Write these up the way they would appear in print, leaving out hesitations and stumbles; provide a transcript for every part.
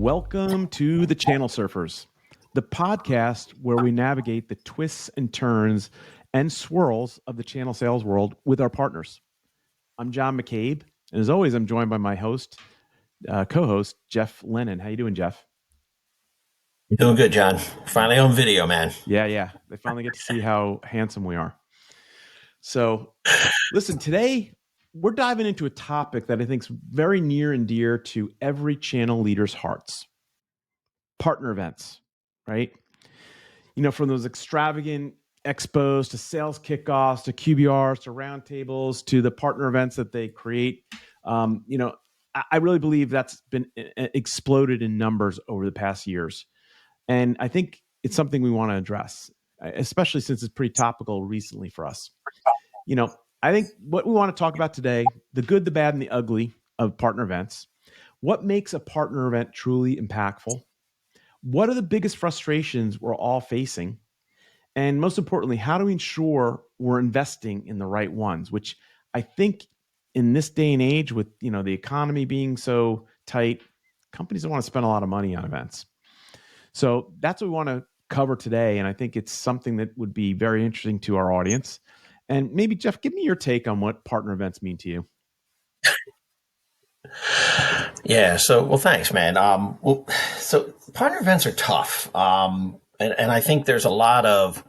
Welcome to the Channel Surfers, the podcast where we navigate the twists and turns and swirls of the channel sales world with our partners. I'm John McCabe, and as always, I'm joined by my co-host, Jeff Lennon. How you doing, Jeff? You're doing good, John. Finally on video, man. Yeah. They finally get to see how handsome we are. So, listen, today we're diving into a topic that I think is very near and dear to every channel leader's hearts. Partner events, right? You know, from those extravagant expos to sales kickoffs to QBRs to roundtables to the partner events that they create. I really believe that's been exploded in numbers over the past years. And I think it's something we want to address, especially since it's pretty topical recently for us. You know, I think what we want to talk about today, the good, the bad, and the ugly of partner events. What makes a partner event truly impactful? What are the biggest frustrations we're all facing? And most importantly, how do we ensure we're investing in the right ones? Which I think in this day and age with, the economy being so tight, companies don't want to spend a lot of money on events. So that's what we want to cover today. And I think it's something that would be very interesting to our audience. And maybe, Jeff, give me your take on what partner events mean to you. Yeah. Well, thanks, man. So partner events are tough. And I think there's a lot of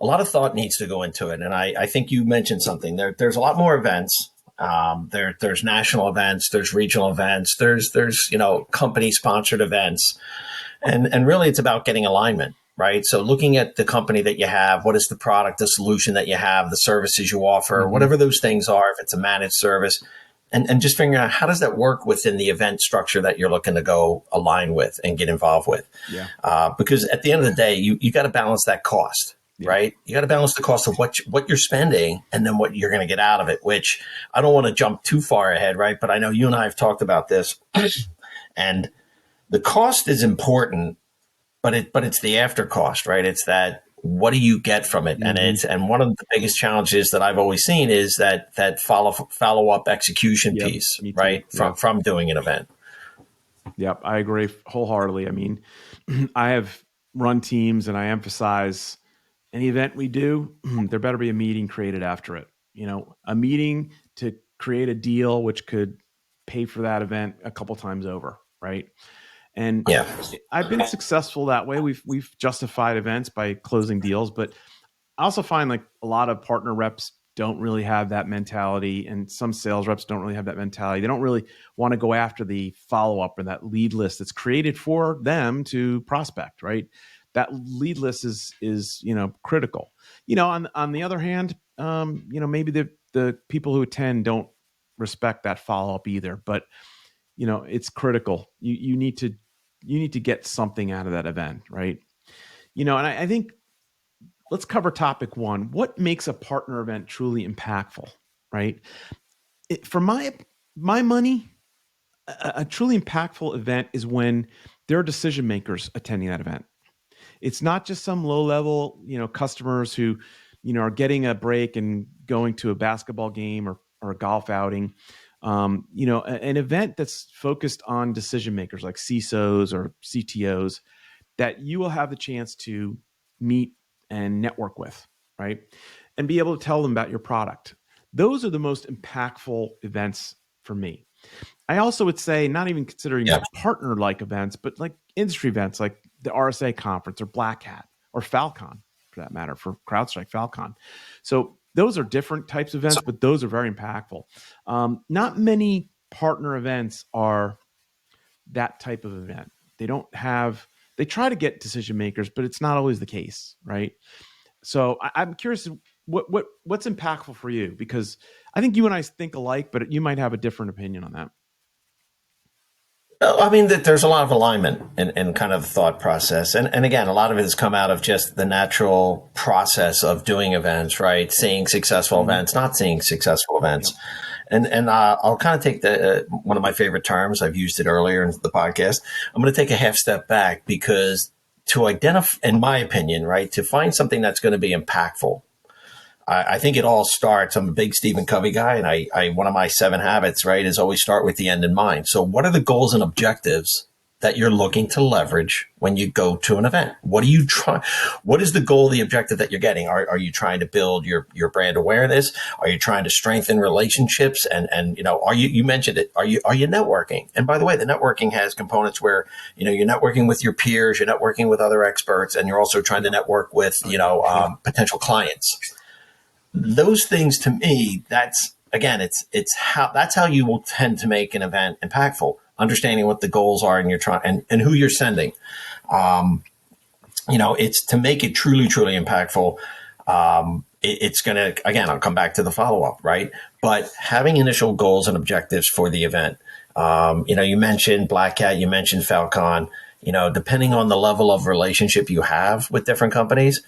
thought needs to go into it. And I think you mentioned something there's a lot more events. There's national events, there's regional events, there's company sponsored events. And really it's about getting alignment, right? So looking at the company that you have, what is the product, the solution that you have, the services you offer, whatever those things are, if it's a managed service, and just figuring out how does that work within the event structure that you're looking to go align with and get involved with. Yeah. Because at the end of the day, you got to balance that cost, right? You got to balance the cost of what you're spending and then what you're going to get out of it, which I don't want to jump too far ahead, right? But I know you and I have talked about this and the cost is important, but it's the after cost, right? It's that, what do you get from it? And one of the biggest challenges that I've always seen is that follow up execution piece, right? From doing an event. Yep. I agree wholeheartedly. I mean, I have run teams and I emphasize any event we do, there better be a meeting created after it, a meeting to create a deal, which could pay for that event a couple times over. Right. And I've been successful that way. We've justified events by closing deals, but I also find like a lot of partner reps don't really have that mentality, and some sales reps don't really have that mentality. They don't really want to go after the follow-up or that lead list that's created for them to prospect, right? That lead list is critical. On the other hand, maybe the people who attend don't respect that follow-up either, but it's critical. You need to get something out of that event, right? And I think let's cover topic one. What makes a partner event truly impactful, right? For my money, a truly impactful event is when there are decision makers attending that event. It's not just some low level, customers who, are getting a break and going to a basketball game or a golf outing. An event that's focused on decision makers like CISOs or CTOs that you will have the chance to meet and network with, right? And be able to tell them about your product. Those are the most impactful events for me. I also would say, not even considering partner-like events, but like industry events like the RSA conference or Black Hat or Falcon, for that matter, for CrowdStrike Falcon. So those are different types of events, but those are very impactful. Not many partner events are that type of event. They try to get decision makers, but it's not always the case, right? So I'm curious, what's impactful for you? Because I think you and I think alike, but you might have a different opinion on that. I mean, there's a lot of alignment in kind of the thought process. And again, a lot of it has come out of just the natural process of doing events, right? Seeing successful events, not seeing successful events. Yeah. And I'll kind of take one of my favorite terms. I've used it earlier in the podcast. I'm going to take a half step back because to identify, in my opinion, right, to find something that's going to be impactful, I think it all starts. I'm a big Stephen Covey guy, and I one of my 7 habits, right, is always start with the end in mind. So what are the goals and objectives that you're looking to leverage when you go to an event? What are you trying? What is the goal, the objective that you're getting? Are you trying to build your brand awareness? Are you trying to strengthen relationships? And are you mentioned it? Are you networking? And by the way, the networking has components where you're networking with your peers, you're networking with other experts, and you're also trying to network with potential clients. Those things, to me, that's how you will tend to make an event impactful. Understanding what the goals are and you're trying and who you're sending. It's to make it truly, truly impactful. It's going to, again, I'll come back to the follow up, right? But having initial goals and objectives for the event. You mentioned Black Cat, you mentioned Falcon. Depending on the level of relationship you have with different companies,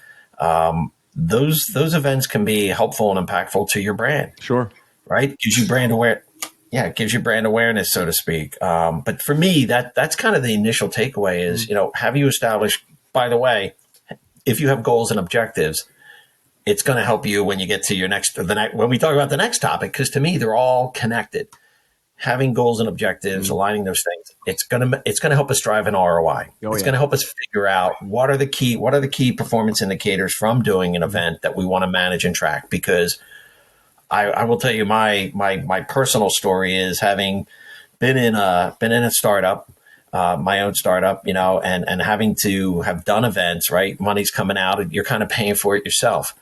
those events can be helpful and impactful to your brand. Sure. Right? Gives you brand aware. Yeah, it gives you brand awareness, so to speak. But for me, that's kind of the initial takeaway is, have you established, by the way, if you have goals and objectives, it's going to help you when you get to when we talk about the next topic, because to me, they're all connected. Having goals and objectives, aligning those things, it's going to help us drive an ROI. It's going to help us figure out what are the key performance indicators from doing an event that we want to manage and track. Because I will tell you my personal story is having been in a startup, my own startup, and having to have done events, right? Money's coming out and you're kind of paying for it yourself.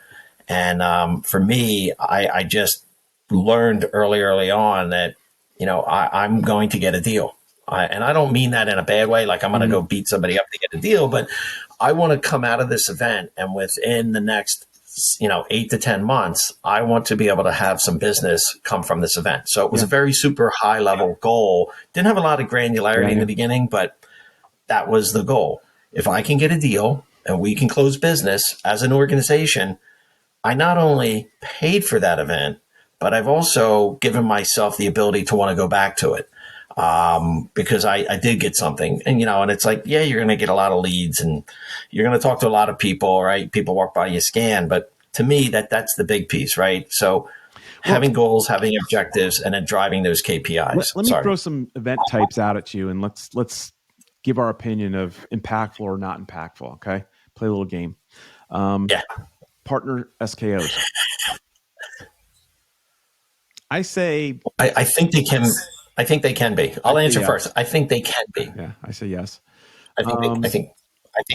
And for me, I just learned early on that, I'm going to get a deal. And I don't mean that in a bad way, like I'm going to go beat somebody up to get a deal, but I want to come out of this event and within the next 8 to 10 months, I want to be able to have some business come from this event. So it was a very super high level goal. Didn't have a lot of granularity in the beginning, but that was the goal. If I can get a deal and we can close business as an organization, I not only paid for that event, but I've also given myself the ability to want to go back to it. Because I did get something and, and it's like, yeah, you're going to get a lot of leads and you're going to talk to a lot of people, right? People walk by, you scan, but to me that's the big piece, right? So having goals, having objectives, and then driving those KPIs. Let me throw some event types out at you and let's give our opinion of impactful or not impactful. Okay. Play a little game. Partner SKOs. I say, I think they can. I think they can be. I'll answer first. I think they can be. Yeah, I say yes. I think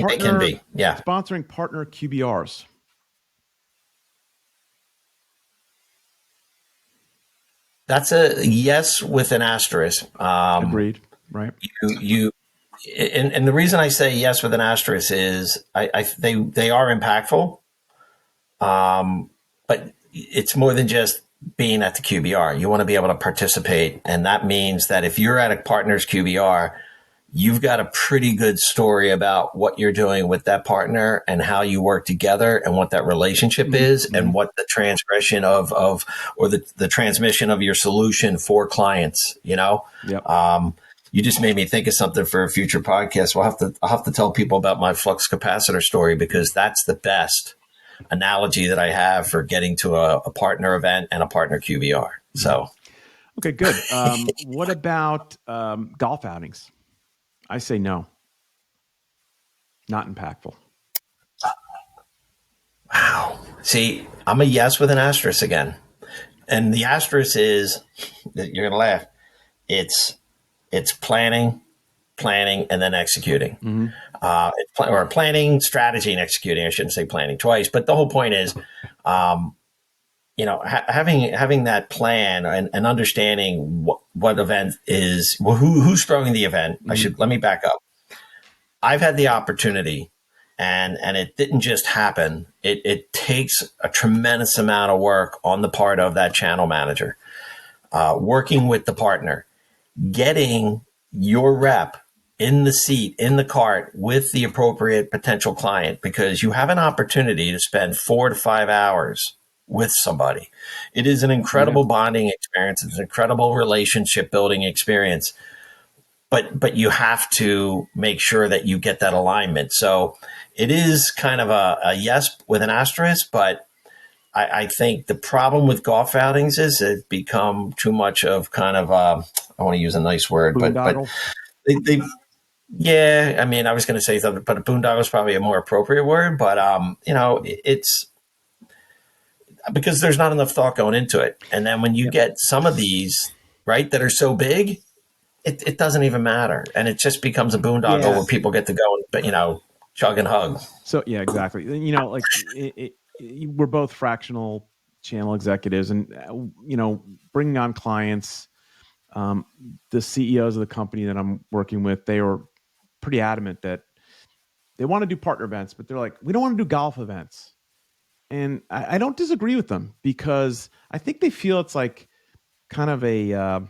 they can be. Yeah. Sponsoring partner QBRs. That's a yes with an asterisk. Agreed. Right. And the reason I say yes with an asterisk is they are impactful. But it's more than just being at the QBR. You want to be able to participate. And that means that if you're at a partner's QBR, you've got a pretty good story about what you're doing with that partner and how you work together and what that relationship is and what the transgression or the transmission of your solution for clients, Yep. You just made me think of something for a future podcast. I'll have to tell people about my flux capacitor story because that's the best analogy that I have for getting to a partner event and a partner QBR. So, okay, good. What about golf outings? I say no. Not impactful. Wow. See, I'm a yes with an asterisk again. And the asterisk is, you're going to laugh, it's planning, and then executing. Or planning, strategy, and executing. I shouldn't say planning twice, but the whole point is, having that plan and understanding what event is, who's throwing the event. Let me back up. I've had the opportunity and it didn't just happen. It takes a tremendous amount of work on the part of that channel manager, working with the partner, getting your rep in the seat, in the cart with the appropriate potential client, because you have an opportunity to spend 4 to 5 hours with somebody. It is an incredible bonding experience. It's an incredible relationship building experience, but you have to make sure that you get that alignment. So it is kind of a yes with an asterisk, but I think the problem with golf outings is it's become too much of kind of I want to use a nice word, but they Yeah, I mean, I was going to say something, but a boondoggle is probably a more appropriate word. But it's because there's not enough thought going into it. And then when you Yep. get some of these right that are so big, it doesn't even matter, and it just becomes a boondoggle Yeah. where people get to go and chug and hug. So yeah, exactly. Like we're both fractional channel executives, and bringing on clients. Um, the CEOs of the company that I'm working with, they were pretty adamant that they want to do partner events, but they're like, we don't want to do golf events. And I don't disagree with them because I think they feel it's like kind of a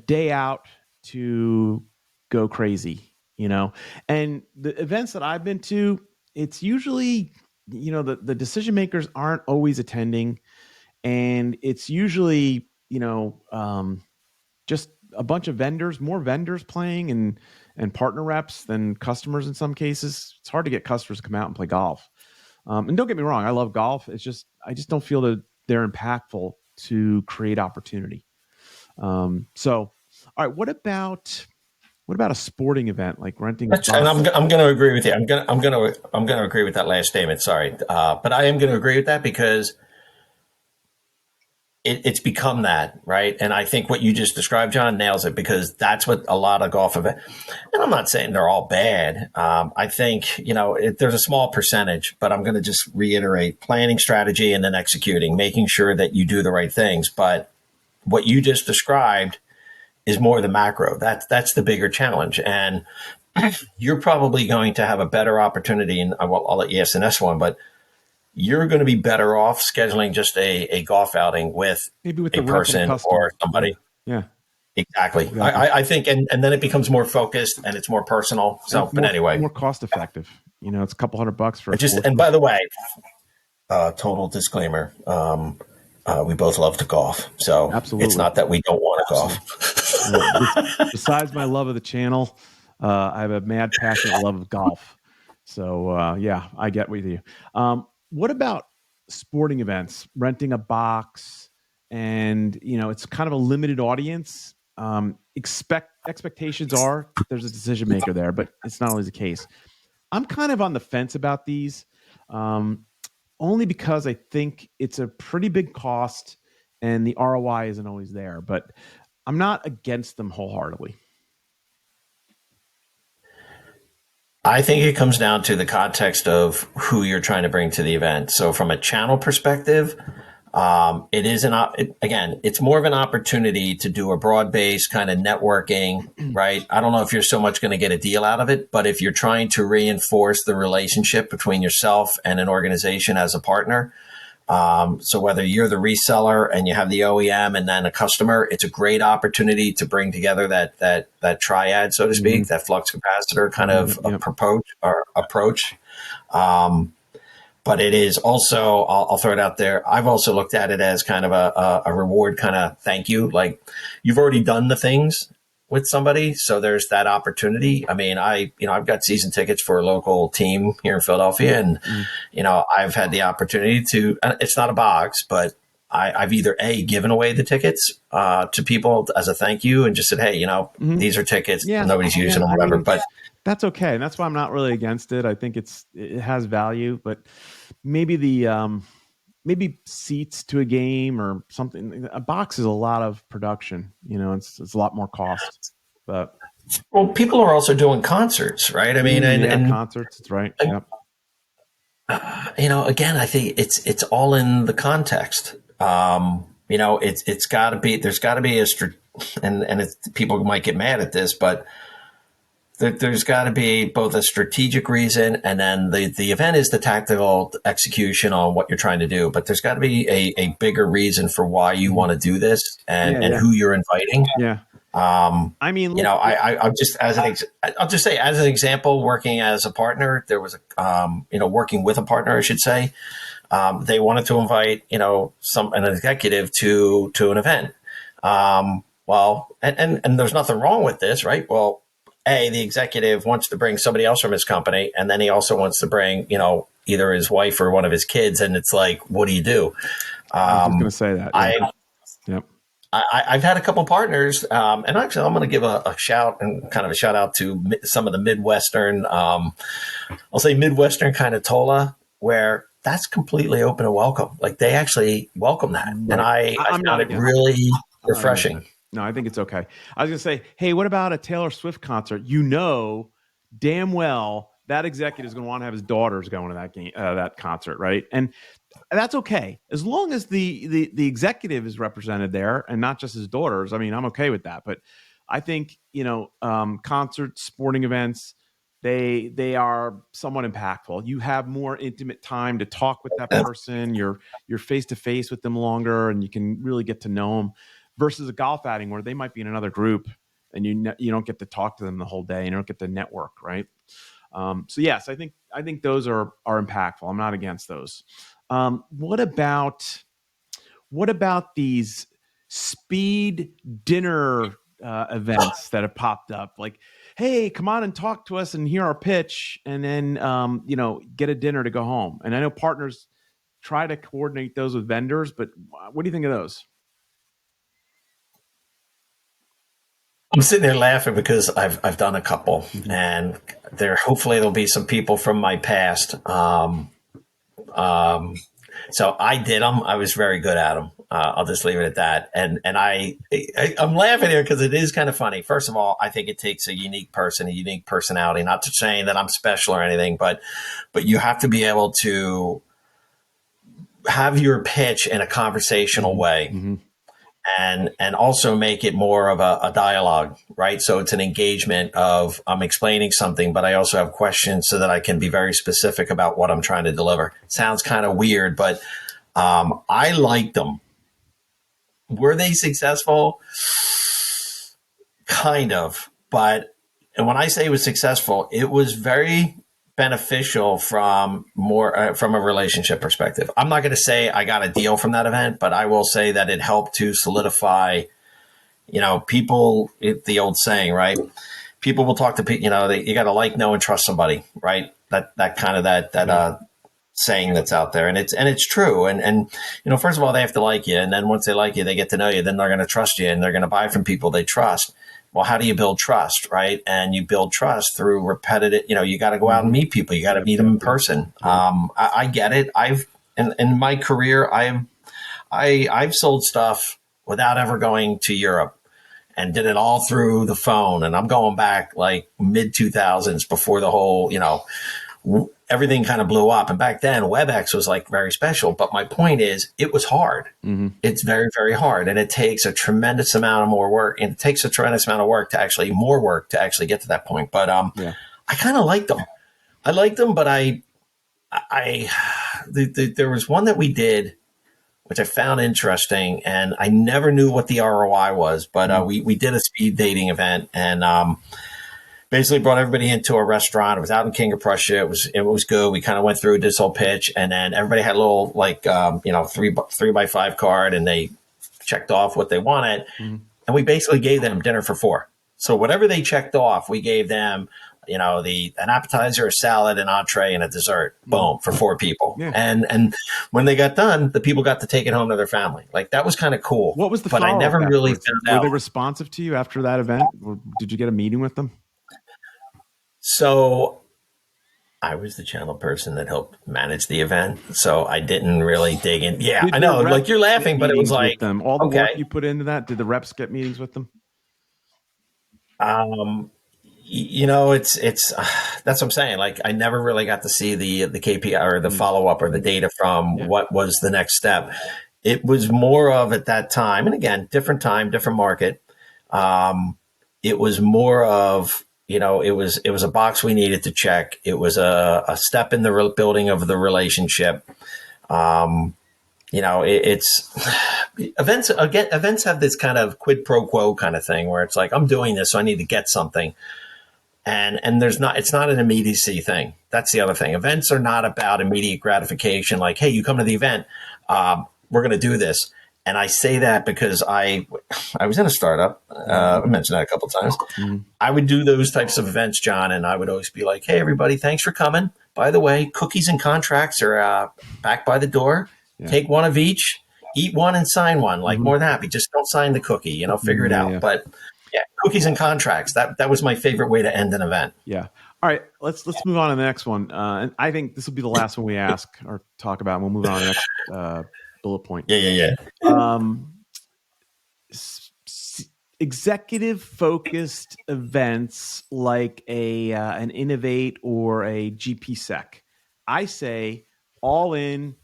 day out to go crazy, And the events that I've been to, it's usually, the decision makers aren't always attending, and it's usually, just a bunch of vendors, more vendors playing and partner reps than customers in some cases. It's hard to get customers to come out and play golf. And don't get me wrong, I love golf. It's just I just don't feel that they're impactful to create opportunity. So, all right, what about a sporting event like renting a And box? I'm going to agree with you. I'm going to agree with that last statement. Sorry, but I am going to agree with that because it's become that, right? And I think what you just described, John, nails it because that's what a lot of golf events. And I'm not saying they're all bad. I think there's a small percentage, but I'm going to just reiterate: planning, strategy, and then executing, making sure that you do the right things. But what you just described is more the macro. That's the bigger challenge, and you're probably going to have a better opportunity. And I'll let you ask the next one, but you're going to be better off scheduling just a golf outing with Maybe with a the rep and person or customer. Yeah, somebody. yeah, Exactly. exactly. I think, and then it becomes more focused and it's more personal. And So, it's but more anyway, cost effective. It's a couple $100 for a and course. by the way, total disclaimer. We both love to golf. So it's Absolutely. not that we don't want to Yeah. golf. Yeah. Besides my love of the channel, I have a mad, passionate love of golf. So yeah, I get with you. What about sporting events? Renting a box, and it's kind of a limited audience. Expectations are that there's a decision maker there, but it's not always the case. I'm kind of on the fence about these, um, only because I think it's a pretty big cost, and the ROI isn't always there. But I'm not against them wholeheartedly. I think it comes down to the context of who you're trying to bring to the event. So, from a channel perspective, it is again, it's more of an opportunity to do a broad based kind of networking, right? I don't know if you're so much going to get a deal out of it, but if you're trying to reinforce the relationship between yourself and an organization as a partner, so whether you're the reseller and you have the OEM and then a customer, it's a great opportunity to bring together that triad, so to Mm-hmm. speak, that flux capacitor kind Yep, of yep. approach. Um, but it is also, I'll throw it out there. I've also looked at it as kind of a reward, kind of thank you. Like you've already done the things with somebody, so there's that opportunity. I mean, I've got season tickets for a local team here in Philadelphia, and Mm-hmm. I've had the opportunity to. It's not a box, but I've either given away the tickets to people as a thank you, and just said, hey, Mm-hmm. these are tickets, Yeah, nobody's yeah. using them, I whatever. mean, But that's okay, and that's why I'm not really against it. I think it has value, but maybe maybe seats to a game or something. A box is a lot of production. It's a lot more cost. But well, people are also doing concerts, right? I mean, yeah, concerts. That's right. Yep. again, I think it's all in the context. It's got to be there's got to be and people might get mad at this, but there's got to be both a strategic reason and then the event is the tactical execution on what you're trying to do. But there's got to be a bigger reason for why you Mhm. want to do this Yeah, and yeah, who you're inviting. yeah. I mean, I'll just I'll just say as an example, working as a partner, there was working with a partner, I should say. They wanted to invite an executive to an event. And there's nothing wrong with this, right? Well, the executive wants to bring somebody else from his company, and then he also wants to bring either his wife or one of his kids, and it's like, what do you do? I was just gonna Um, say that. Yeah. I Yep. I've had a couple partners, and actually, I'm going to give a shout and kind of a shout out to some of the Midwestern, I'll say Midwestern kind of TOLA, where that's completely open and welcome. Like they actually welcome that, and Right. I I'm not found it against it. really I'm not against it. refreshing. No, I think it's okay. I was gonna say, hey, what about a Taylor Swift concert? You know, damn well that executive is gonna want to have his daughters going to that game, that concert, right? And that's okay as long as the executive is represented there and not just his daughters. I mean, I'm okay with that. But I think concerts, sporting events, they are somewhat impactful. You have more intimate time to talk with that person. You're face to face with them longer, and you can really get to know them. Versus a golf outing where they might be in another group, and you don't get to talk to them the whole day, and you don't get to network, right? So yes, I think those are impactful. I'm not against those. What about these speed dinner events that have popped up? Like, hey, come on and talk to us and hear our pitch, and then get a dinner to go home. And I know partners try to coordinate those with vendors, but what do you think of those? I'm sitting there laughing because I've done a couple, Mm-hmm. and there hopefully there'll be some people from my past. So I did them. I was very good at them. I'll just leave it at that. And I'm laughing here because it is kind of funny. First of all, I think it takes a unique person, a unique personality. Not to say that I'm special or anything, but you have to be able to have your pitch in a conversational way, Mm-hmm. and also make it more of a dialogue, right? So it's an engagement of I'm explaining something, but I also have questions so that I can be very specific about what I'm trying to deliver. Sounds kind of weird, but I liked them. Were they successful? Kind of, but and when I say it was successful, it was very beneficial from more from a relationship perspective. I'm not going to say I got a deal from that event, but I will say that it helped to solidify. People. The old saying, right? People will talk to people. You got to like, know, and trust somebody, right? That kind of that Yeah. saying that's out there, and it's true. And first of all, they have to like you, and then once they like you, they get to know you. Then they're going to trust you, and they're going to buy from people they trust. Well, how do you build trust, right? And you build trust through repetitive. You got to go out and meet people. You got to Yep, meet them yep, in yep. person. Yep. I get it. I've in my career, I've sold stuff without ever going to Europe, and did it all through the phone. And I'm going back like mid 2000s before the whole, everything kind of blew up. And back then, WebEx was like very special. But my point is, it was hard. Mm-hmm. It's very, very hard. And it takes a tremendous amount of more work. And it takes a tremendous amount of work to actually, more work to actually get to that point. But Yeah. I kind of liked them. I liked them, but I there was one that we did, which I found interesting, and I never knew what the ROI was. But Mm-hmm. we did a speed dating event, and basically brought everybody into a restaurant. It was out in King of Prussia. It was good. We kind of went through this whole pitch, and then everybody had a little like 3x5 card, and they checked off what they wanted, Mm-hmm. and we basically gave them dinner for four. So whatever they checked off, we gave them, an appetizer, a salad, an entree, and a dessert. Mm-hmm. Boom, for four people. Yeah. And when they got done, the people got to take it home to their family. Like that was kind of cool. What was the But I follow up never really afterwards? found Were out. they responsive to you after that event? Or did you get a meeting with them? So I was the channel person that helped manage the event, so I didn't really dig in. Yeah, Did I your know, like reps you're get laughing, but it was meetings with like, them? All the work okay. you put into that, did the reps get meetings with them? Um, it's that's what I'm saying. Like I never really got to see the KPI or the Mm. follow up or the data from Yeah. what was the next step. It was more of at that time, and again, different time, different market. Um, it was more of it was a box we needed to check. It was a step in the building of the relationship. Um, it's events again. Events have this kind of quid pro quo kind of thing where it's like I'm doing this, so I need to get something, and there's not. It's not an immediacy thing. That's the other thing. Events are not about immediate gratification. Like, hey, you come to the event, we're going to do this. And I say that because I was in a startup. I mentioned that a couple of times. Mm-hmm. I would do those types of events, John, and I would always be like, "Hey, everybody, thanks for coming. By the way, cookies and contracts are back by the door. Yeah. Take one of each. eat one and sign one. Like, Mhm. more than happy. Just don't sign the cookie. Figure it Yeah, out. yeah, But yeah, cookies and contracts. That was my favorite way to end an event. yeah. All right, let's move on to the next one. And I think this will be the last one we ask or talk about. And we'll move on to the next bullet point. Yeah, yeah, yeah. Um, executive focused events like a an Innovate or a GPSec. I say all in.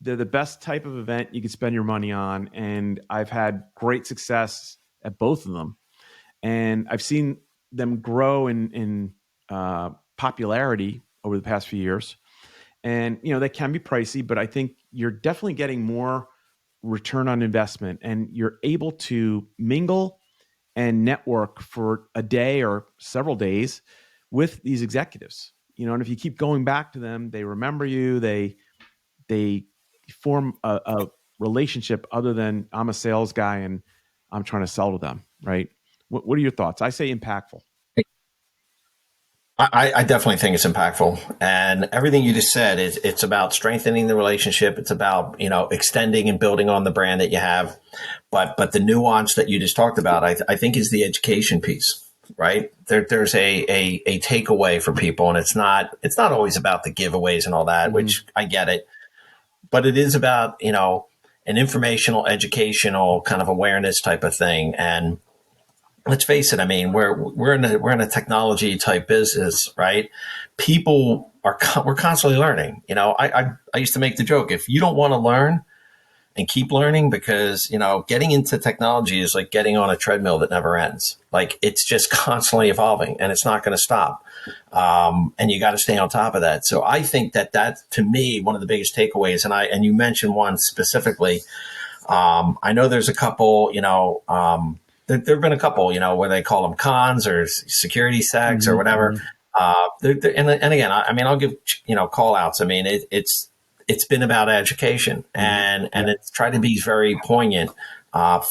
They're the best type of event you can spend your money on, and I've had great success at both of them. And I've seen them grow in popularity over the past few years. And they can be pricey, but I think you're definitely getting more return on investment, and you're able to mingle and network for a day or several days with these executives. And if you keep going back to them, they remember you. They form a relationship other than I'm a sales guy and I'm trying to sell to them, right? What are your thoughts? I say impactful. I definitely think it's impactful, and everything you just said is it's about strengthening the relationship. It's about extending and building on the brand that you have, but the nuance that you just talked about, I think, is the education piece. Right there's a takeaway for people, and it's not always about the giveaways and all that, Mm-hmm. which I get it, but it is about an informational, educational kind of awareness type of thing. And let's face it. I mean, we're in a technology type business, right? People we're constantly learning. I used to make the joke: if you don't want to learn and keep learning, because getting into technology is like getting on a treadmill that never ends. Like, it's just constantly evolving, and it's not going to stop. And you got to stay on top of that. So I think that to me, one of the biggest takeaways, and you mentioned one specifically. I know there's a couple, there have been a couple, where they call them cons or security secs or Mm-hmm. whatever. Mm-hmm. And again, I mean, I'll give, call outs. I mean, it's been about education, Mm-hmm. and Yeah. it's tried to be very poignant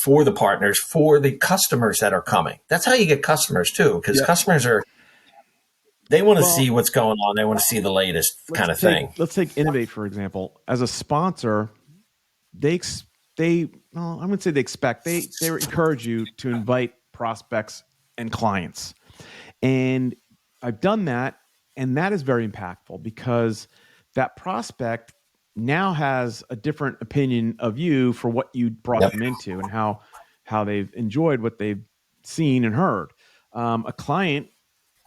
for the partners, for the customers that are coming. That's how you get customers too, because Yeah. customers they want to Well, see what's going on. They want to see the latest let's kind of take thing. let's take Innovate for example. As a sponsor, they they well, I wouldn't say they expect they encourage you to invite prospects and clients. And I've done that, and that is very impactful because that prospect now has a different opinion of you for what you brought Yep. them into and how they've enjoyed what they've seen and heard. A client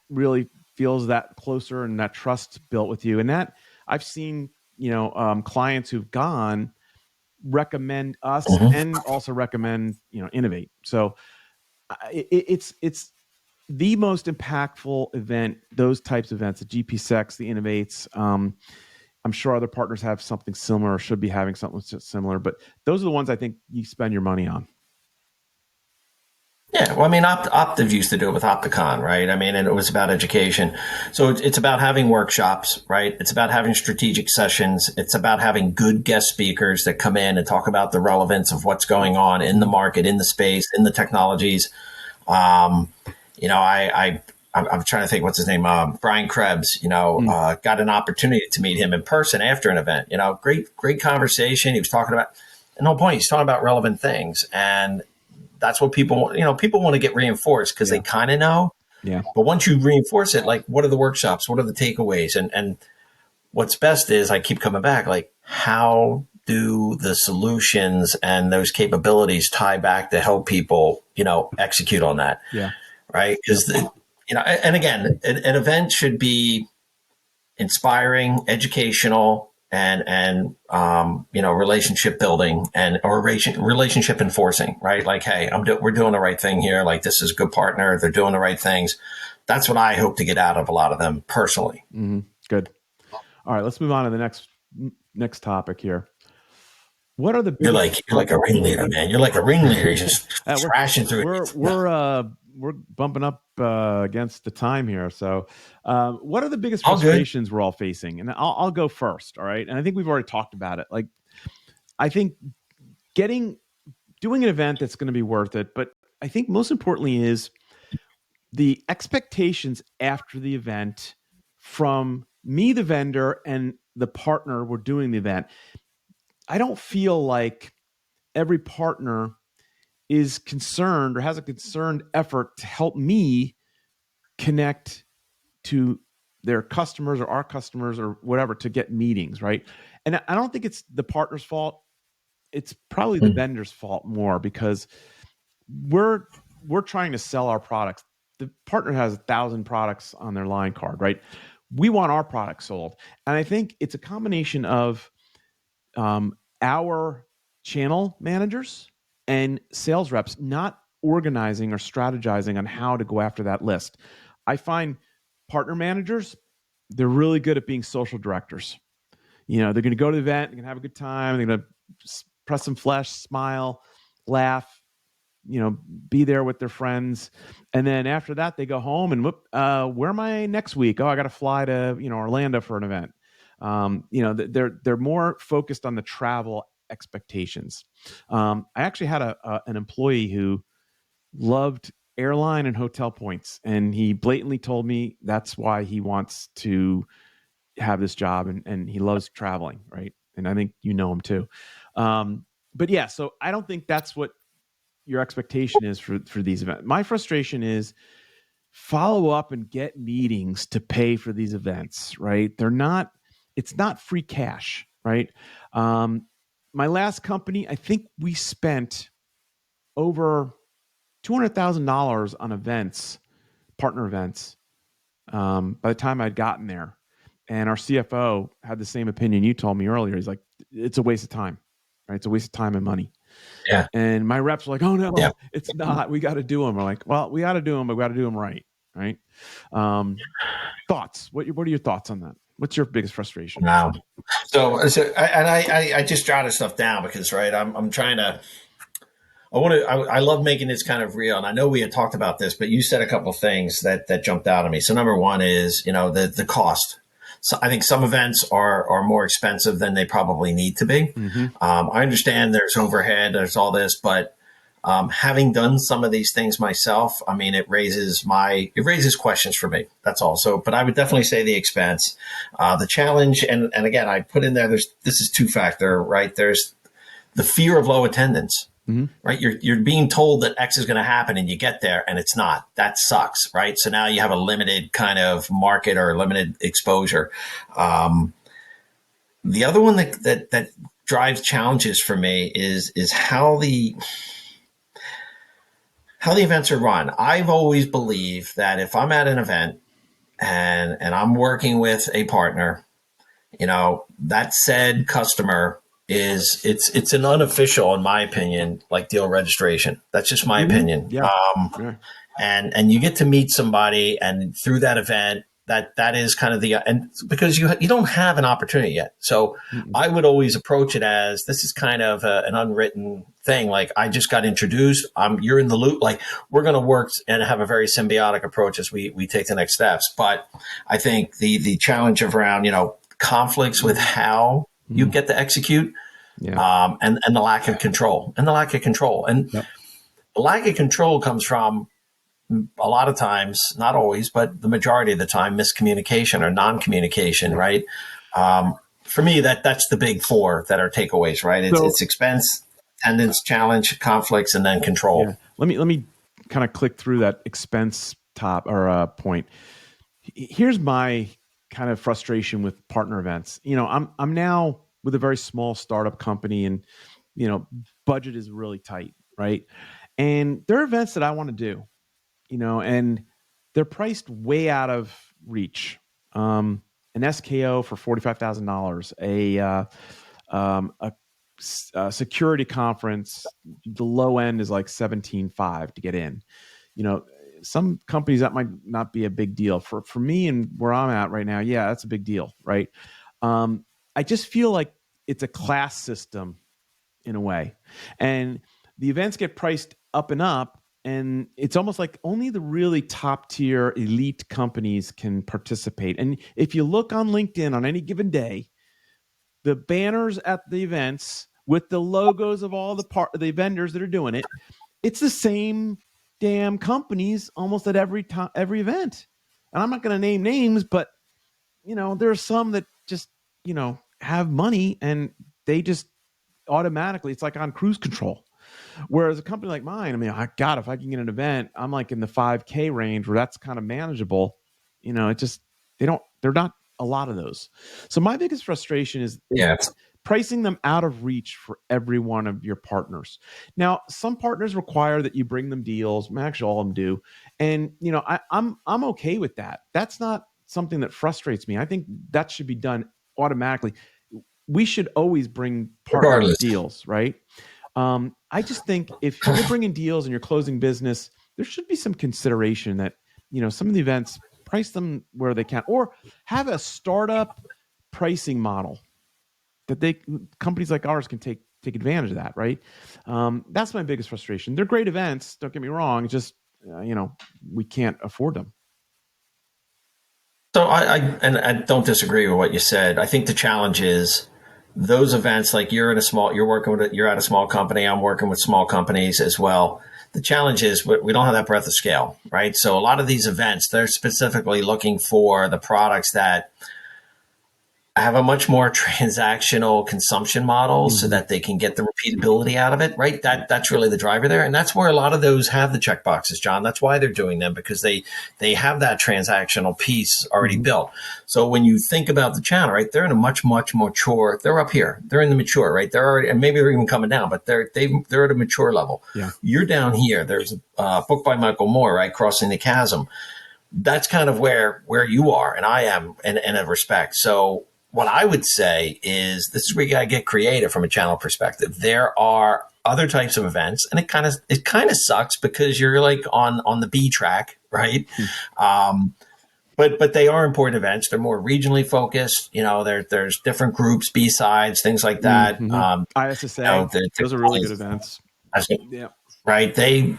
really feels that closer and that trust built with you, and that I've seen clients who've gone recommend us Mm-hmm. and also recommend Innovate. So it's the most impactful event, those types of events, the GP Sex, the Innovates. I'm sure other partners have something similar or should be having something similar, but those are the ones I think you spend your money on. Yeah, well, I mean, Optiv used to do it with Opticon, right? I mean, and it was about education. So it's about having workshops, right? It's about having strategic sessions. It's about having good guest speakers that come in and talk about the relevance of what's going on in the market, in the space, in the technologies. Um, I'm trying to think what's his name. Brian Krebs. Mm, Got an opportunity to meet him in person after an event. Great conversation. He was talking about, and the whole point, he's talking about relevant things, and that's what people want. People want to get reinforced because they yeah, kind of know. yeah, But once you reinforce it, like, what are the workshops? What are the takeaways? And what's best is, I keep coming back, like, how do the solutions and those capabilities tie back to help people, execute on that, yeah, right? yep, Because, and again, an event should be inspiring, educational, and relationship building, and or relationship enforcing, right? Like, hey, we're doing the right thing here. Like, this is a good partner. They're doing the right things. That's what I hope to get out of a lot of them personally. mm-hmm. Good. All right, let's move on to the next topic here. What are the You're biggest? like you're like a ringleader, man. You're like a ringleader. You're just Uh, we're trashing through we're it. No. we're bumping up against the time here. So, what are the biggest All good. frustrations we're all facing? And I'll go first. All right, and I think we've already talked about it. Like, I think getting doing an event that's going to be worth it, but I think most importantly is the expectations after the event from me, the vendor, and the partner we're doing the event. I don't feel like every partner is concerned or has a concerned effort to help me connect to their customers or our customers or whatever to get meetings, right? And I don't think it's the partner's fault. It's probably the vendor's fault more, because we're trying to sell our products. The partner has 1,000 products on their line card, right? We want our product sold. And I think it's a combination of our channel managers and sales reps not organizing or strategizing on how to go after that list. I find partner managers, they're really good at being social directors. They're going to go to the event, they're going to have a good time, they're going to press some flesh, smile, laugh, be there with their friends. And then after that, they go home and where am I next week? Oh, I got to fly to, Orlando for an event. They're more focused on the travel expectations. I actually had an employee who loved airline and hotel points, and he blatantly told me that's why he wants to have this job, and he loves traveling, right? And I think you know him too. But yeah, so I don't think that's what your expectation is for these events. My frustration is follow up and get meetings to pay for these events, right? It's not free cash, right? My last company, I think we spent over $200,000 on events, partner events, by the time I'd gotten there. And our CFO had the same opinion you told me earlier. He's like, it's a waste of time, right? It's a waste of time and money. Yeah. And my reps were like, oh no, Yeah. it's not. We got to do them. We're like, well, we got to do them, but we got to do them right. Right. Thoughts? What are your thoughts on that? What's your biggest frustration? Wow. I just jotted stuff down because, right, I'm trying to, I love making this kind of real. And I know we had talked about this, but you said a couple of things that jumped out at me. So number one is, the cost. So I think some events are more expensive than they probably need to be. Mm-hmm. I understand there's overhead, there's all this, but having done some of these things myself, I mean, it raises questions for me. That's all. So, but I would definitely say the expense, the challenge, and again, I put in there. This is two factor, right? There's the fear of low attendance. Mm-hmm. Right, you're being told that X is going to happen, and you get there, and it's not. That sucks, right? So now you have a limited kind of market or limited exposure. The other one that drives challenges for me is how the events are run. I've always believed that if I'm at an event and I'm working with a partner, that said customer it's an unofficial, in my opinion, like deal registration. That's just my opinion. Yeah. And you get to meet somebody, and through that event, that is kind of and because you don't have an opportunity yet. So I would always approach it as this is kind of an unwritten thing. Like, I just got introduced. You're in the loop. Like, we're going to work and have a very symbiotic approach as we take the next steps. But I think the challenge around, conflicts with how you get to execute, and the lack of control, and the lack of control comes from a lot of times, not always, but the majority of the time, miscommunication or non-communication, right? For me, that's the big four that are takeaways, right? It's expense, attendance, challenge, conflicts, and then control. Yeah. Let me kind of click through that expense point. Here's my kind of frustration with partner events. I'm now with a very small startup company, and budget is really tight, right? And there are events that I want to do, and they're priced way out of reach. An SKO for $45,000, a security conference, the low end is like 17.5 to get in. Some companies that might not be a big deal for me, and where I'm at right now. Yeah, that's a big deal, right? I just feel like it's a class system in a way, and the events get priced up and up, and it's almost like only the really top tier elite companies can participate. And if you look on LinkedIn on any given day, the banners at the events with the logos of all the vendors that are doing it, it's the same damn companies almost at every event. And I'm not going to name names, but there are some that just have money, and they just automatically, it's like on cruise control. Whereas a company like mine, I mean, God, if I can get an event, I'm like in the 5K range where that's kind of manageable. It just, they're not a lot of those. So my biggest frustration is Yeah. pricing them out of reach for every one of your partners. Now, some partners require that you bring them deals. Actually, all of them do, and I'm okay with that. That's not something that frustrates me. I think that should be done automatically. We should always bring partners Regardless. deals, right? I just think if you're bringing deals and you're closing business, there should be some consideration that some of the events price them where they can, or have a startup pricing model that companies like ours can take advantage of that, right? That's my biggest frustration. They're great events, don't get me wrong. It's just we can't afford them. So I don't disagree with what you said. I think the challenge is those events, like you're at a small company. I'm working with small companies as well. The challenge is we don't have that breadth of scale, right? So a lot of these events, they're specifically looking for the products that have a much more transactional consumption model so that they can get the repeatability out of it, right? That's really the driver there. And that's where a lot of those have the check boxes, John. That's why they're doing them, because they have that transactional piece already built. So when you think about the channel, right, they're in a much mature, they're up here. They're in the mature, right? They're already, and maybe they're even coming down, but they're at a mature level. Yeah. You're down here. There's a book by Michael Moore, right? Crossing the Chasm. That's kind of where you are and I am in a respect. So what I would say is this is where you got to get creative from a channel perspective. There are other types of events, and it kind of sucks because you're like on the B track, right? But they are important events. They're more regionally focused. There's different groups, B sides, things like that. ISSA, those are really good events. Yeah. Right.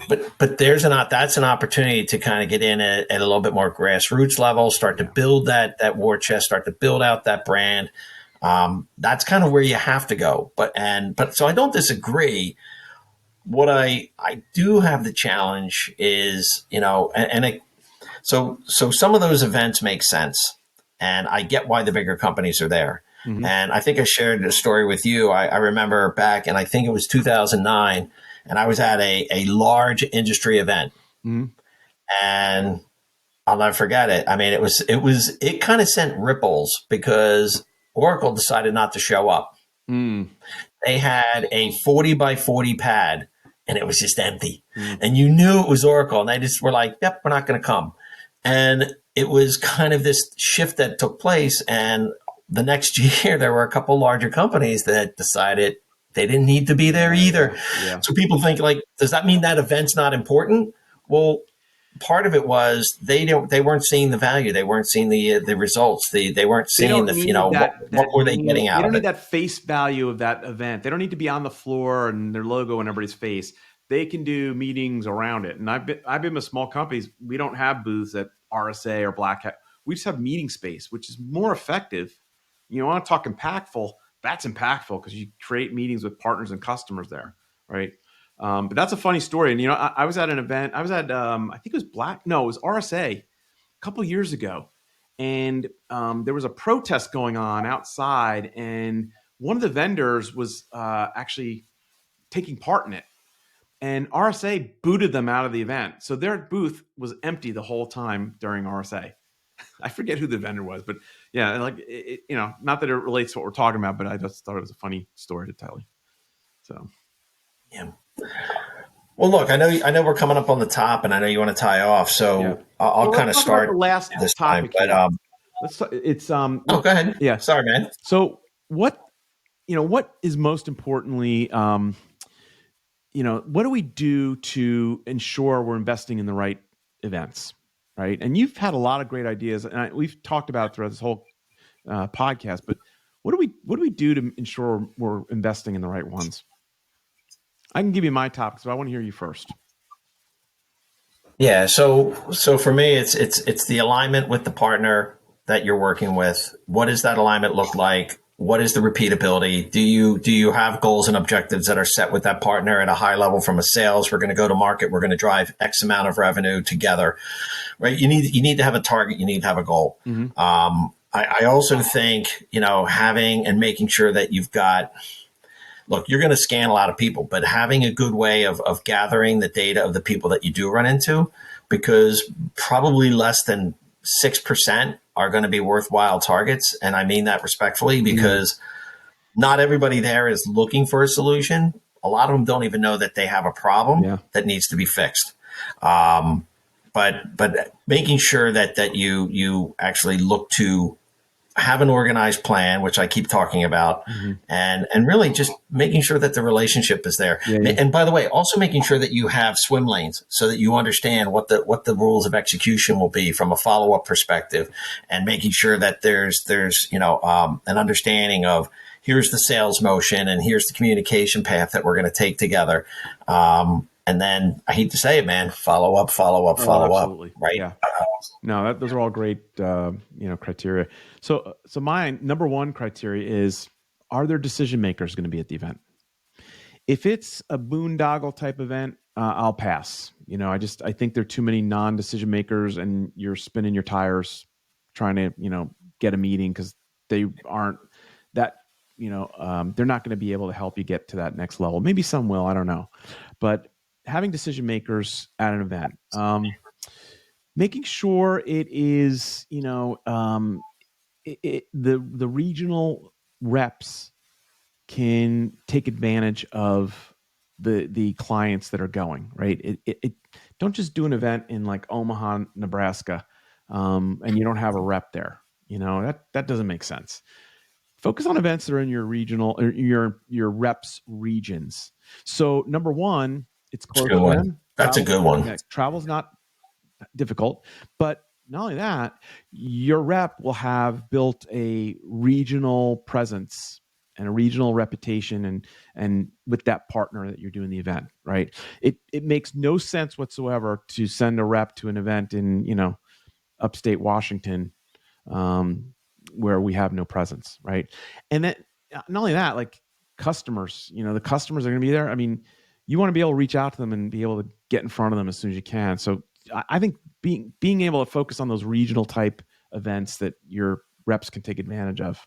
But that's an opportunity to kind of get in at a little bit more grassroots level, start to build that war chest, start to build out that brand. That's kind of where you have to go. But so I don't disagree. What I do have the challenge is, so some of those events make sense, and I get why the bigger companies are there. And I think I shared a story with you. I remember back, and I think it was 2009. And I was at a large industry event, and I'll never forget it. I mean, it kind of sent ripples because Oracle decided not to show up. They had a 40 by 40 pad, and it was just empty. And you knew it was Oracle, and they just were like, "Yep, we're not going to come." And it was kind of this shift that took place. And the next year, there were a couple larger companies that decided they didn't need to be there either. Yeah. So people think, like, does that mean that event's not important? Well, part of it was they weren't seeing the value. They weren't seeing the results. They weren't seeing what were they getting out of it. They don't need that face value of that event. They don't need to be on the floor and their logo in everybody's face. They can do meetings around it. And I've been with small companies. We don't have booths at RSA or Black Hat. We just have meeting space, which is more effective. You want to talk impactful? That's impactful because you create meetings with partners and customers there, right? But that's a funny story. And I was at an event. I was at I think it was it was RSA a couple years ago, and there was a protest going on outside, and one of the vendors was actually taking part in it, and RSA booted them out of the event. So their booth was empty the whole time during RSA. I forget who the vendor was, but yeah, like not that it relates to what we're talking about, but I just thought it was a funny story to tell you. So, yeah. Well, look, I know we're coming up on the top, and I know you want to tie off, so I'll kind of start the last this topic. Time. But let's talk, it's go ahead. Yeah, sorry, man. So what is most importantly, what do we do to ensure we're investing in the right events? Right. And you've had a lot of great ideas, and we've talked about it throughout this whole podcast, but what do we do to ensure we're investing in the right ones? I can give you my topics, but I want to hear you first. Yeah. So for me, it's the alignment with the partner that you're working with. What does that alignment look like? What is the repeatability? Do you have goals and objectives that are set with that partner at a high level from a sales? We're going to go to market. We're going to drive X amount of revenue together, right? You need to have a target. You need to have a goal. I also think, having and making sure that you've got look, you're going to scan a lot of people, but having a good way of gathering the data of the people that you do run into, because probably less than 6% are going to be worthwhile targets. And I mean that respectfully, because not everybody there is looking for a solution. A lot of them don't even know that they have a problem Yeah. that needs to be fixed. Um, but making sure that you actually look to have an organized plan, which I keep talking about, Mm-hmm. and really just making sure that the relationship is there. Yeah. Yeah. And by the way, also making sure that you have swim lanes so that you understand what the rules of execution will be from a follow up perspective, and making sure that there's an understanding of, here's the sales motion and here's the communication path that we're going to take together. And then I hate to say it, man, follow up, follow up, Oh, follow up, absolutely. right? Yeah. No, those are all great, criteria. So my number one criteria is: are there decision makers going to be at the event? If it's a boondoggle type event, I'll pass. I think there are too many non-decision makers, and you're spinning your tires trying to, get a meeting, because they aren't that, they're not going to be able to help you get to that next level. Maybe some will, I don't know, but having decision makers at an event, making sure it is, the regional reps can take advantage of the clients that are going, right. Don't just do an event in like Omaha, Nebraska, and you don't have a rep there. That doesn't make sense. Focus on events that are in your regional, or your reps regions. So number one, it's That's a close good to one. them. That's a Travel, good one. yeah, travel's not difficult. But not only that, your rep will have built a regional presence and a regional reputation, and with that partner that you're doing the event, right? It makes no sense whatsoever to send a rep to an event in, upstate Washington, um, where we have no presence, right? And then not only that, like customers, the customers are going to be there. I mean, you want to be able to reach out to them and be able to get in front of them as soon as you can. So I think being able to focus on those regional type events that your reps can take advantage of.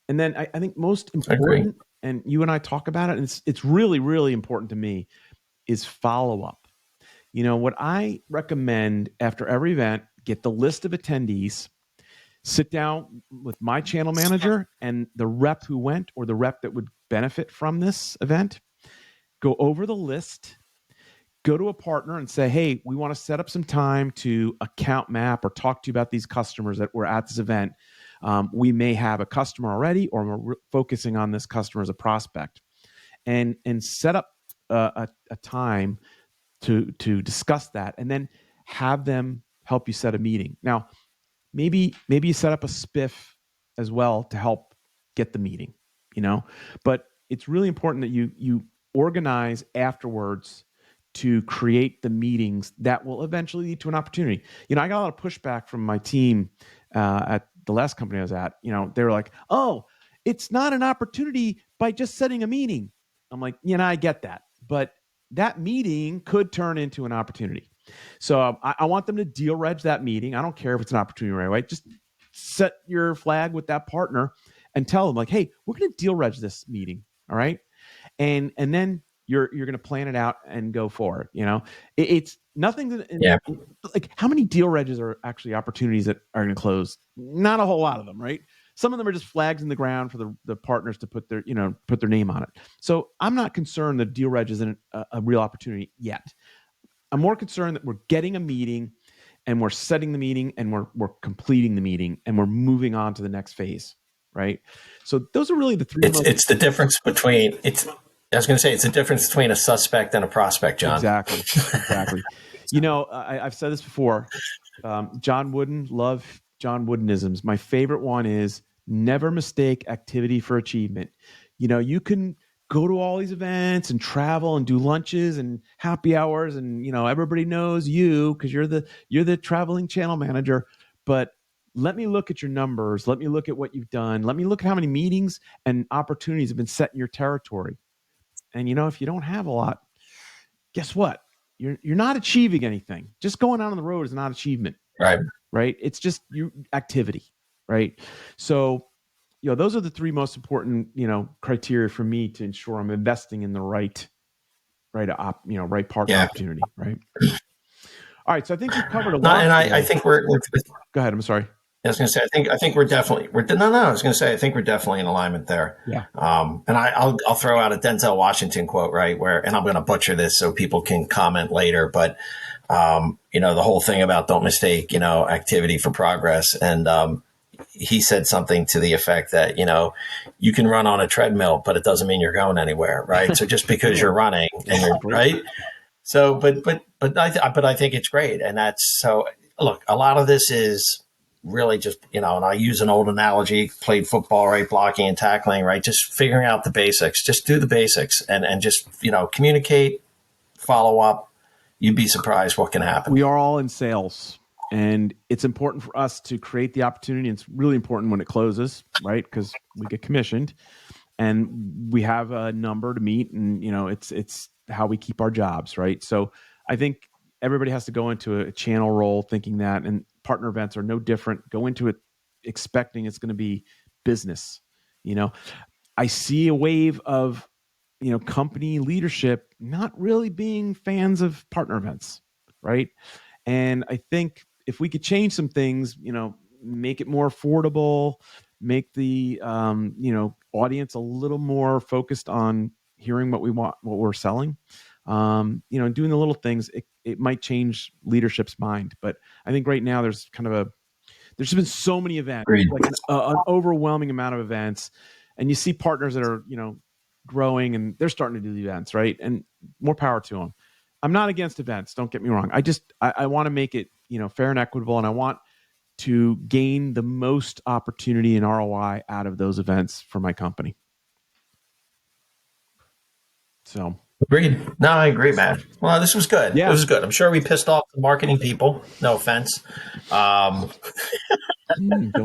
And then I think most I agree. important, and you and I talk about it, and it's really, really important to me, is follow up. What I recommend after every event: get the list of attendees, sit down with my channel manager and the rep who went, or the rep that would benefit from this event, go over the list, go to a partner and say, hey, we want to set up some time to account map or talk to you about these customers that were at this event. We may have a customer already, or we're focusing on this customer as a prospect, and set up a time to discuss that, and then have them help you set a meeting. Now, maybe you set up a spiff as well to help get the meeting, but it's really important that you organize afterwards to create the meetings that will eventually lead to an opportunity. I got a lot of pushback from my team at the last company I was at. They were like, oh, it's not an opportunity by just setting a meeting. I'm like, I get that, but that meeting could turn into an opportunity. So I want them to deal reg that meeting. I don't care if it's an opportunity right away. Just set your flag with that partner and tell them, like, hey, we're going to deal reg this meeting. All right. And then you're going to plan it out and go forward. It's nothing that, Yeah. like, how many deal regs are actually opportunities that are going to close? Not a whole lot of them, right? Some of them are just flags in the ground for the partners to put their name on it. So I'm not concerned that deal reg isn't a real opportunity yet. I'm more concerned that we're getting a meeting, and we're setting the meeting, and we're completing the meeting, and we're moving on to the next phase, right? So those are really the three most. It's the difference between it's. I was going to say it's the difference between a suspect and a prospect, John. Exactly. I've said this before. John Wooden, love John Woodenisms. My favorite one is: never mistake activity for achievement. You can go to all these events and travel and do lunches and happy hours, and everybody knows you because you're the traveling channel manager. But let me look at your numbers. Let me look at what you've done. Let me look at how many meetings and opportunities have been set in your territory. And if you don't have a lot, guess what? You're not achieving anything. Just going out on the road is not achievement, Right. right? It's just activity, right? So those are the three most important, criteria for me to ensure I'm investing in the right partner Yeah. opportunity. Right. All right. So I think we've covered a No, lot and I today. think we're Go ahead. I'm sorry. I was going to say, I think we're definitely, we're, no, no, I was going to say, I think we're definitely in alignment there. Yeah. And I'll throw out a Denzel Washington quote, right? And I'm going to butcher this so people can comment later, but, the whole thing about don't mistake, activity for progress. And, he said something to the effect that, you can run on a treadmill, but it doesn't mean you're going anywhere. Right. So just because you're running and you're right. So, but I think it's great. And that's so, look, a lot of this is really just, and I use an old analogy, played football, right? Blocking and tackling, right? Just figuring out the basics, just do the basics and just, communicate, follow up. You'd be surprised what can happen. We are all in sales, and it's important for us to create the opportunity. It's really important when it closes, right? Because we get commissioned and we have a number to meet, and it's how we keep our jobs, right? So I think everybody has to go into a channel role thinking that, and partner events are no different. Go into it expecting it's going to be business. I see a wave of company leadership not really being fans of partner events, right? And I think if we could change some things, make it more affordable, make the audience a little more focused on hearing what we want, what we're selling, and doing the little things, it might change leadership's mind. But I think right now there's been so many events, Agreed. like an overwhelming amount of events, and you see partners that are growing and they're starting to do the events, right? And more power to them. I'm not against events, don't get me wrong. I want to make it fair and equitable, and I want to gain the most opportunity and ROI out of those events for my company. So Agreed. No, I agree, man. Well, this was good. Yeah. It was good. I'm sure we pissed off the marketing people. No offense. Don't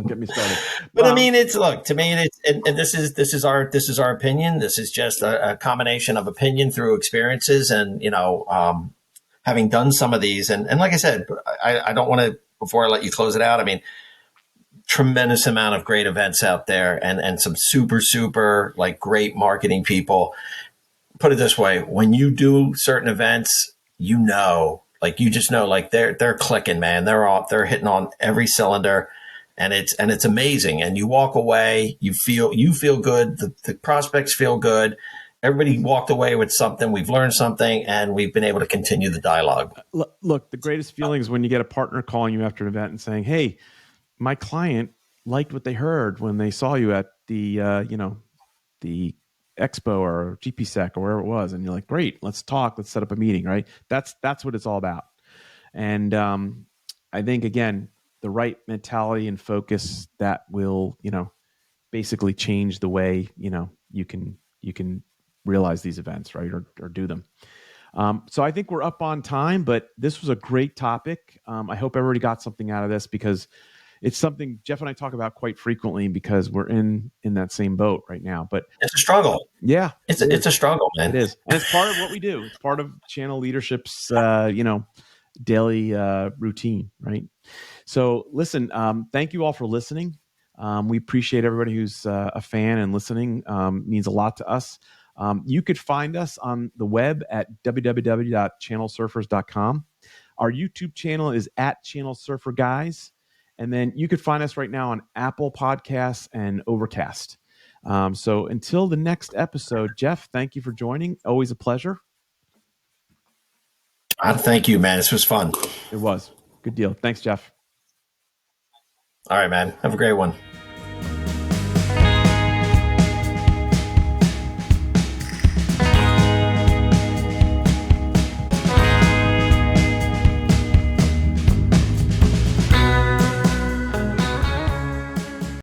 get me started. But I mean, it's look to me, it's and this is our opinion. This is just a combination of opinion through experiences, and having done some of these, and like I said, I don't want to before I let you close it out. I mean, tremendous amount of great events out there, and some super like great marketing people. Put it this way: when you do certain events, like you just know, like they're clicking, man. They're hitting on every cylinder, and it's amazing. And you walk away, you feel good. The prospects feel good. Everybody walked away with something. We've learned something, and we've been able to continue the dialogue. Look, the greatest feeling is when you get a partner calling you after an event and saying, "Hey, my client liked what they heard when they saw you at the the expo or GPSec or wherever it was," and you're like, "Great, let's talk. Let's set up a meeting." Right? That's what it's all about. And I think again, the right mentality and focus that will basically change the way you can realize these events, right, or do them. So I think we're up on time, but this was a great topic. I hope everybody got something out of this, because it's something Jeff and I talk about quite frequently, because we're in that same boat right now. But it's a struggle. Yeah, it's a struggle, man. It is, and it's part of what we do. It's part of channel leadership's daily routine, right? So listen, thank you all for listening. We appreciate everybody who's a fan and listening. Means a lot to us. You could find us on the web at www.channelsurfers.com. Our YouTube channel is at Channel Surfer Guys. And then you could find us right now on Apple Podcasts and Overcast. So until the next episode, Jeff, thank you for joining. Always a pleasure. Thank you, man. This was fun. It was. Good deal. Thanks, Jeff. All right, man. Have a great one.